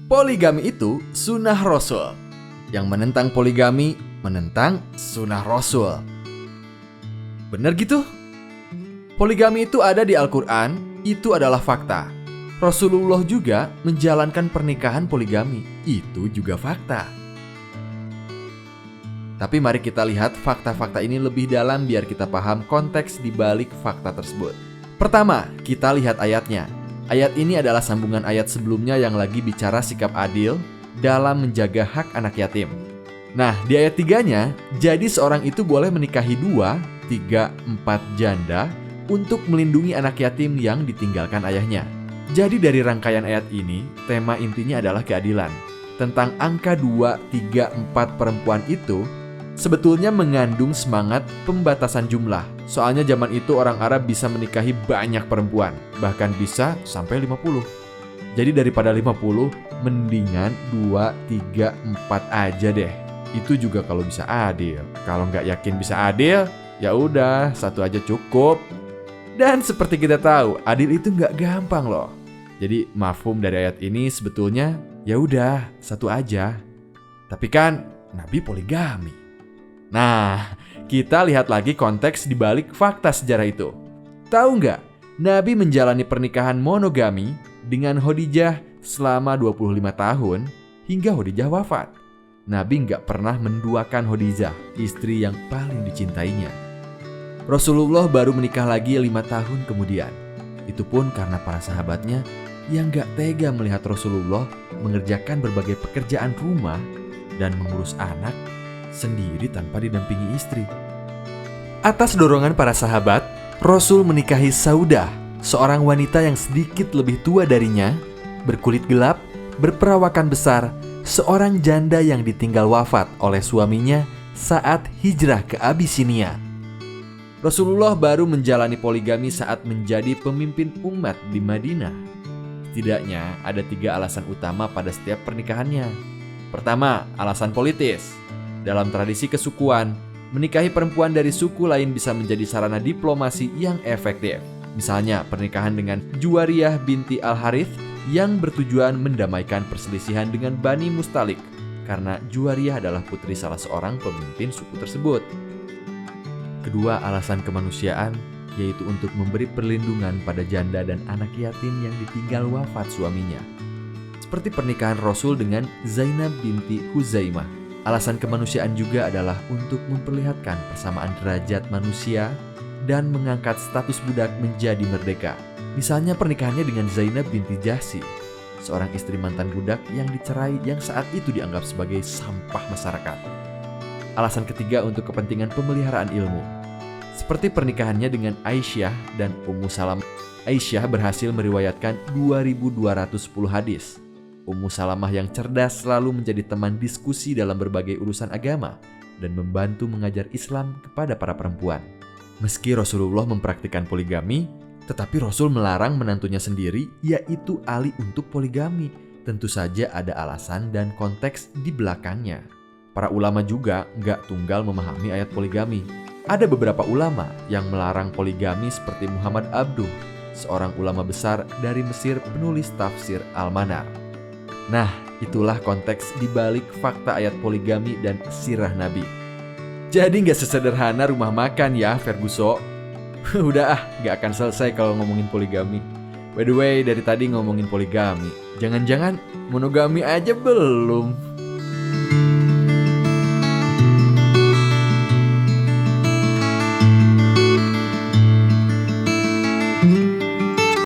Poligami itu sunnah Rasul. Yang menentang poligami menentang sunnah Rasul. Bener gitu? Poligami itu ada di Al-Quran, itu adalah fakta. Rasulullah juga menjalankan pernikahan poligami, itu juga fakta. Tapi mari kita lihat fakta-fakta ini lebih dalam biar kita paham konteks di balik fakta tersebut. Pertama, kita lihat ayatnya. Ayat ini adalah sambungan ayat sebelumnya yang lagi bicara sikap adil dalam menjaga hak anak yatim. Nah, di ayat 3-nya, jadi seorang itu boleh menikahi 2, 3, 4 janda untuk melindungi anak yatim yang ditinggalkan ayahnya. Jadi dari rangkaian ayat ini, tema intinya adalah keadilan. Tentang angka 2, 3, 4 perempuan itu sebetulnya mengandung semangat pembatasan jumlah. Soalnya zaman itu orang Arab bisa menikahi banyak perempuan, bahkan bisa sampai 50. Jadi daripada 50, mendingan 2, 3, 4 aja deh. Itu juga kalau bisa adil. Kalau nggak yakin bisa adil, ya udah, 1 aja cukup. Dan seperti kita tahu, adil itu nggak gampang loh. Jadi mafhum dari ayat ini sebetulnya ya udah 1 aja. Tapi kan Nabi poligami. Nah, kita lihat lagi konteks di balik fakta sejarah itu. Tahu nggak, Nabi menjalani pernikahan monogami dengan Khadijah selama 25 tahun hingga Khadijah wafat. Nabi nggak pernah menduakan Khadijah, istri yang paling dicintainya. Rasulullah baru menikah lagi 5 tahun kemudian. Itu pun karena para sahabatnya yang nggak tega melihat Rasulullah mengerjakan berbagai pekerjaan rumah dan mengurus anak sendiri tanpa didampingi istri. Atas dorongan para sahabat, Rasul menikahi Saudah, seorang wanita yang sedikit lebih tua darinya, berkulit gelap, berperawakan besar, seorang janda yang ditinggal wafat oleh suaminya saat hijrah ke Abisinia. Rasulullah baru menjalani poligami saat menjadi pemimpin umat di Madinah. Setidaknya ada 3 alasan utama pada setiap pernikahannya. Pertama, alasan politis. Dalam tradisi kesukuan, menikahi perempuan dari suku lain bisa menjadi sarana diplomasi yang efektif. Misalnya pernikahan dengan Juwariyah binti Al-Harith yang bertujuan mendamaikan perselisihan dengan Bani Mustalik, karena Juwariyah adalah putri salah seorang pemimpin suku tersebut. Kedua, alasan kemanusiaan, yaitu untuk memberi perlindungan pada janda dan anak yatim yang ditinggal wafat suaminya. Seperti pernikahan Rasul dengan Zainab binti Huzaimah. Alasan kemanusiaan juga adalah untuk memperlihatkan persamaan derajat manusia dan mengangkat status budak menjadi merdeka. Misalnya pernikahannya dengan Zainab binti Jahsy, seorang istri mantan budak yang dicerai yang saat itu dianggap sebagai sampah masyarakat. Alasan ketiga untuk kepentingan pemeliharaan ilmu. Seperti pernikahannya dengan Aisyah dan Ummu Salamah. Aisyah berhasil meriwayatkan 2210 hadis. Ummu Salamah yang cerdas selalu menjadi teman diskusi dalam berbagai urusan agama dan membantu mengajar Islam kepada para perempuan. Meski Rasulullah mempraktikkan poligami, tetapi Rasul melarang menantunya sendiri, yaitu Ali, untuk poligami. Tentu saja ada alasan dan konteks di belakangnya. Para ulama juga nggak tunggal memahami ayat poligami. Ada beberapa ulama yang melarang poligami seperti Muhammad Abduh, seorang ulama besar dari Mesir penulis tafsir Al-Manar. Nah, itulah konteks di balik fakta ayat poligami dan sirah Nabi. Jadi nggak sesederhana rumah makan ya, Ferguson. Udah nggak akan selesai kalau ngomongin poligami. By the way, dari tadi ngomongin poligami, jangan-jangan monogami aja belum.